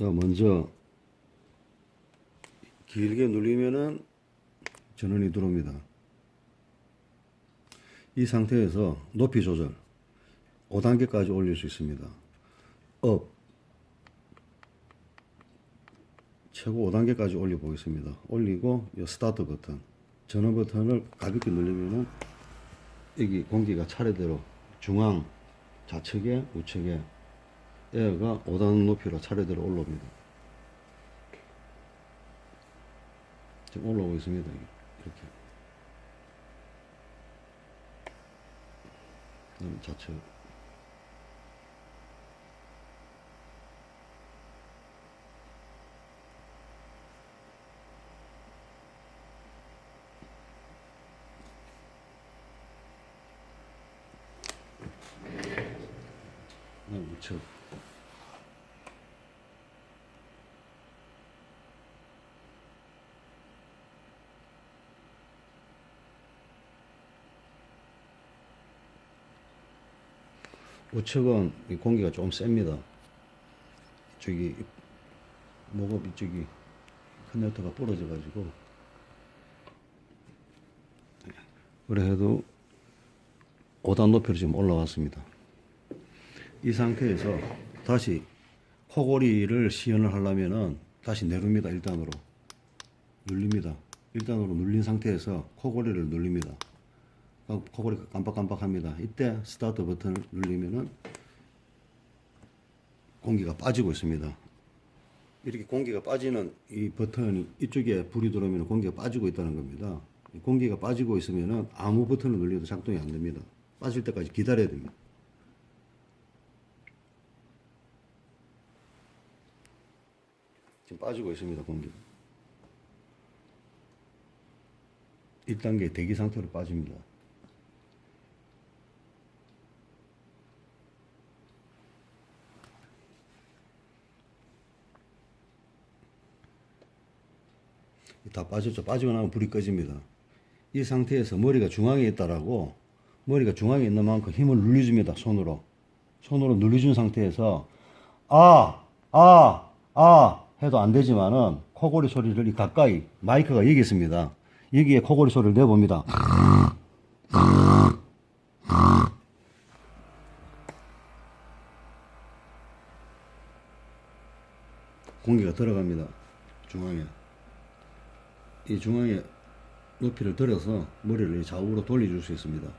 먼저 길게 누르면은 전원이 들어옵니다. 이 상태에서 높이 조절 5단계까지 올릴 수 있습니다. 업 최고 5단계까지 올려 보겠습니다. 올리고 이 스타트 버튼 전원 버튼을 가볍게 누르면은 여기 공기가 차례대로 중앙 좌측에 우측에 에어가 5단 높이로 차례대로 올라옵니다. 지금 올라오고 있습니다. 이렇게 그다음 좌측 그다음 우측 우측은 이 공기가 좀 셉니다. 저기 목업 이쪽이 커넥터가 부러져 가지고 그래 해도 5단 높이로 지금 올라왔습니다. 이 상태에서 다시 코골이를 시연을 하려면은 다시 내립니다. 1단으로 눌립니다. 1단으로 눌린 상태에서 코골이를 눌립니다. 코골이가 깜빡깜빡합니다. 이때 스타트 버튼을 누르면은 공기가 빠지고 있습니다. 이렇게 공기가 빠지는 이 버튼이 이쪽에 불이 들어오면 공기가 빠지고 있다는 겁니다. 공기가 빠지고 있으면은 아무 버튼을 눌려도 작동이 안 됩니다. 빠질 때까지 기다려야 됩니다. 지금 빠지고 있습니다. 공기 1단계 대기 상태로 빠집니다. 다 빠졌죠. 빠지고 나면 불이 꺼집니다. 이 상태에서 머리가 중앙에 있다라고 머리가 중앙에 있는 만큼 힘을 눌려줍니다. 손으로 눌려준 상태에서 해도 안 되지만은 코골이 소리를 가까이 마이크가 여기 있습니다. 여기에 코골이 소리를 내봅니다. 공기가 들어갑니다. 중앙에 이 중앙에 높이를 들어서 머리를 좌우로 돌려줄 수 있습니다.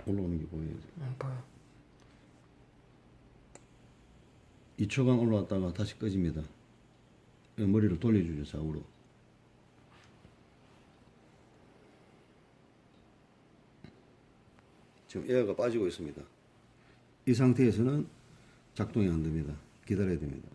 올라오는 게 보여야죠. 안 보여. 2초간 올라왔다가 다시 꺼집니다. 머리를 돌려주죠. 좌우로. 지금 에어가 빠지고 있습니다. 이 상태에서는 작동이 안 됩니다. 기다려야 됩니다.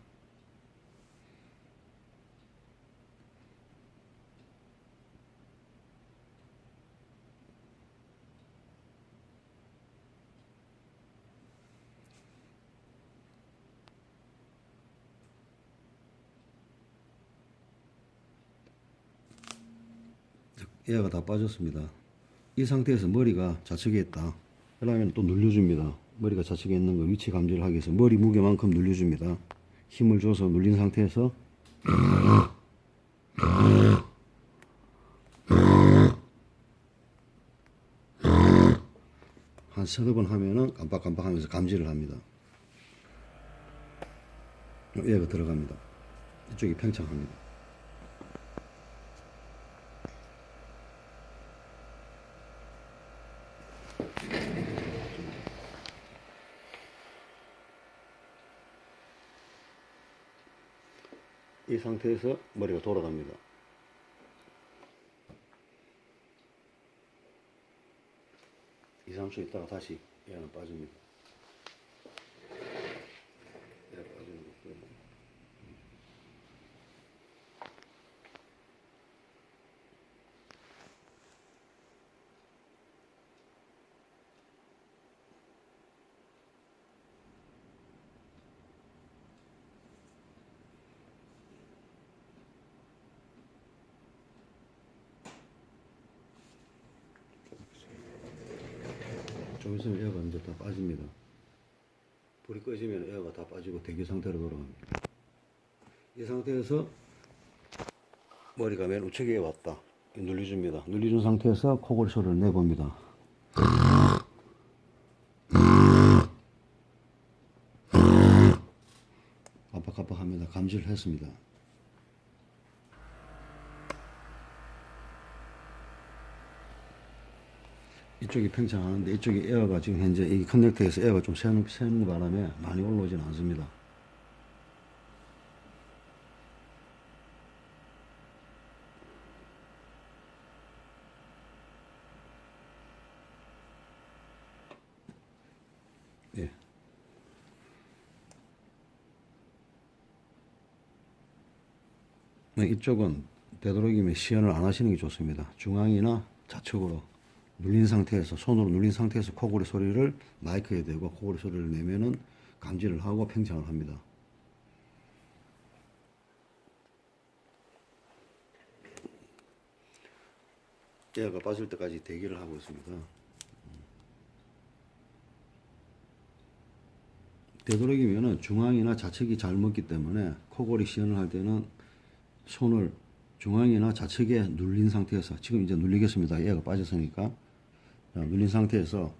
에어가 다 빠졌습니다. 이 상태에서 머리가 좌측에 있다. 그러면 또 눌려줍니다. 머리가 좌측에 있는 거 위치 감지를 하기 위해서 머리 무게만큼 눌려줍니다. 힘을 줘서 눌린 상태에서 한 서너 번 하면은 깜빡깜빡하면서 감지를 합니다. 에어가 들어갑니다. 이쪽이 팽창합니다. 이 상태에서 머리가 돌아갑니다. 이 3초 있다가 다시 얘는 빠집니다. 얘가 빠지는 거 보여요. 좀 있으면 얘가 이제 다 빠집니다. 불이 꺼지면 에어가 다 빠지고 대기 상태로 돌아갑니다. 이 상태에서 머리가 맨 우측에 왔다. 눌려줍니다. 눌려준 상태에서 코골이 소리를 내봅니다. 깜빡깜빡합니다. 감지를 했습니다. 이쪽이 팽창하는데 이쪽이 에어가 지금 현재 이 커넥터에서 에어가 좀 새는 바람에 많이 올라오진 않습니다. 예. 이쪽은 되도록이면 시연을 안 하시는 게 좋습니다. 중앙이나 좌측으로 눌린 상태에서 손으로 눌린 상태에서 코골이 소리를 마이크에 대고 코골이 소리를 내면은 감지를 하고 팽창을 합니다. 에어가 빠질 때까지 대기를 하고 있습니다. 되도록이면은 중앙이나 좌측이 잘 먹기 때문에 코골이 시연을 할 때는 손을 중앙이나 좌측에 눌린 상태에서 지금 이제 눌리겠습니다. 에어가 빠졌으니까. 자, 눌린 상태에서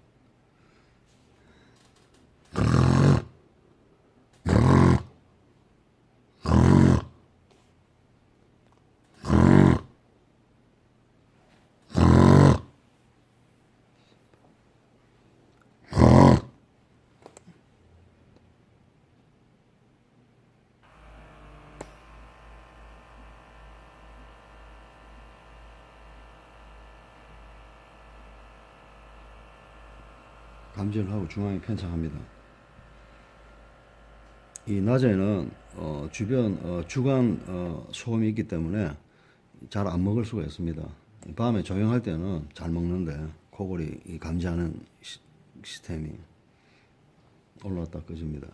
감지를 하고 중앙에 편착합니다. 이 낮에는 주변 주간 소음이 있기 때문에 잘 안 먹을 수가 있습니다. 밤에 조용할 때는 잘 먹는데 코골이 감지하는 시스템이 올라왔다 꺼집니다.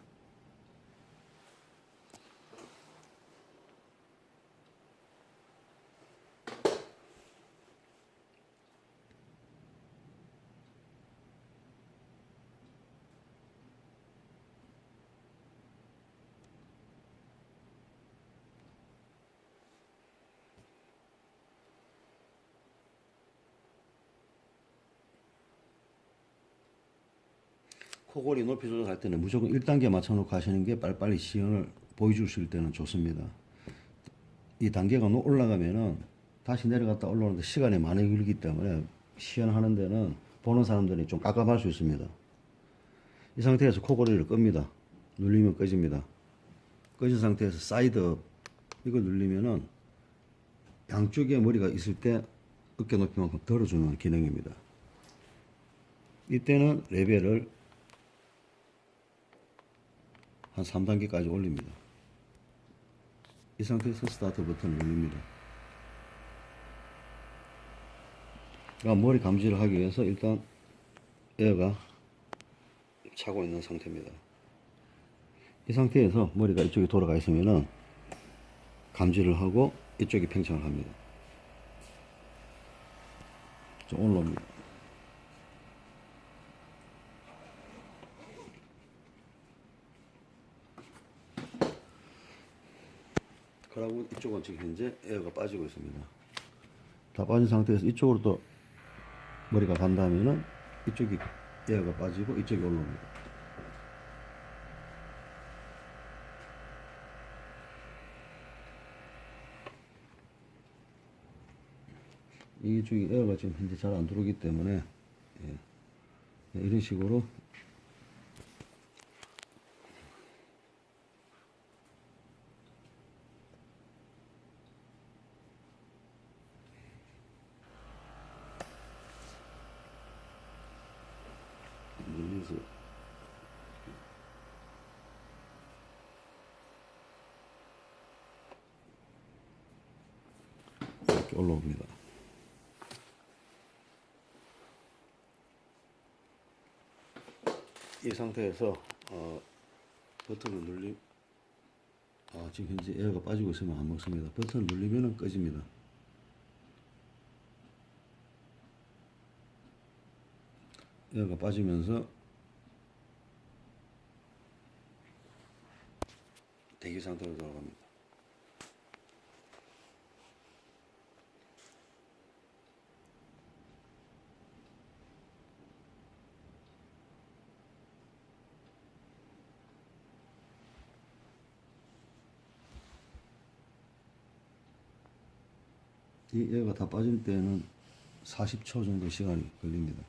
코골이 높이 조절할 때는 무조건 1단계 맞춰놓고 하시는 게 빨리빨리 시연을 보여주실 때는 좋습니다. 이 단계가 올라가면은 다시 내려갔다 올라오는데 시간이 많이 걸리기 때문에 시연하는 데는 보는 사람들이 좀 깝깝할 수 있습니다. 이 상태에서 코골이를 끕니다. 눌리면 꺼집니다. 꺼진 상태에서 사이드 이걸 눌리면은 양쪽에 머리가 있을 때 어깨 높이만큼 들어주는 기능입니다. 이때는 레벨을 한 3단계까지 올립니다. 이 상태에서 스타트 버튼을 눌립니다. 그러니까 머리 감지를 하기 위해서 일단 에어가 차고 있는 상태입니다. 이 상태에서 머리가 이쪽에 돌아가 있으면은 감지를 하고 이쪽이 팽창을 합니다. 좀 올라옵니다. 그러고 이쪽은 지금 현재 에어가 빠지고 있습니다. 다 빠진 상태에서 이쪽으로 또 머리가 간다면은 이쪽이 에어가 빠지고 이쪽이 올라옵니다. 이쪽이 에어가 지금 현재 잘 안 들어오기 때문에 이런 식으로 눌려서 이렇게 올라옵니다. 이 상태에서 버튼을 지금 현재 에어가 빠지고 있으면 안 먹습니다. 버튼을 눌리면 꺼집니다. 에어가 빠지면서 대기 상태로 돌아갑니다. 이 얘가 다 빠질 때는 40초 정도 시간이 걸립니다.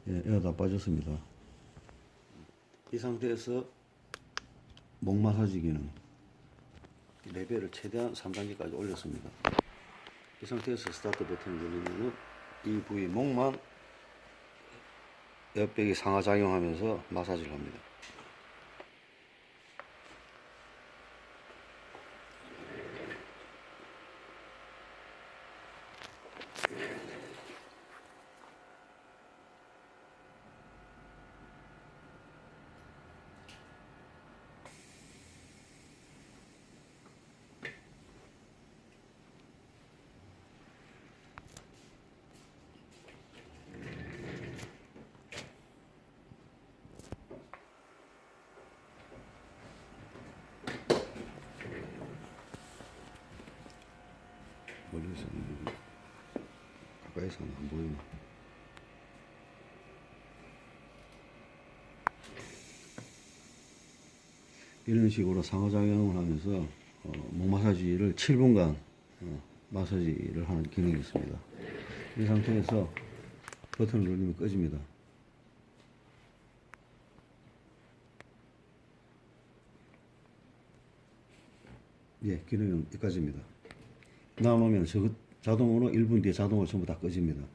예, 에어 다 빠졌습니다. 이 상태에서 목 마사지 기능 레벨을 최대한 3단계까지 올렸습니다. 이 상태에서 스타트 버튼을 누르면 이 부위 목만 에어백이 상하작용하면서 마사지를 합니다. 멀리서 가까이서는 안 보이네. 이런 식으로 상호작용을 하면서 목 마사지를 7분간 마사지를 하는 기능이 있습니다. 이 상태에서 버튼을 누르면 꺼집니다. 예, 기능은 여기까지입니다. 나오면 자동으로 1분 뒤에 자동으로 전부 다 꺼집니다.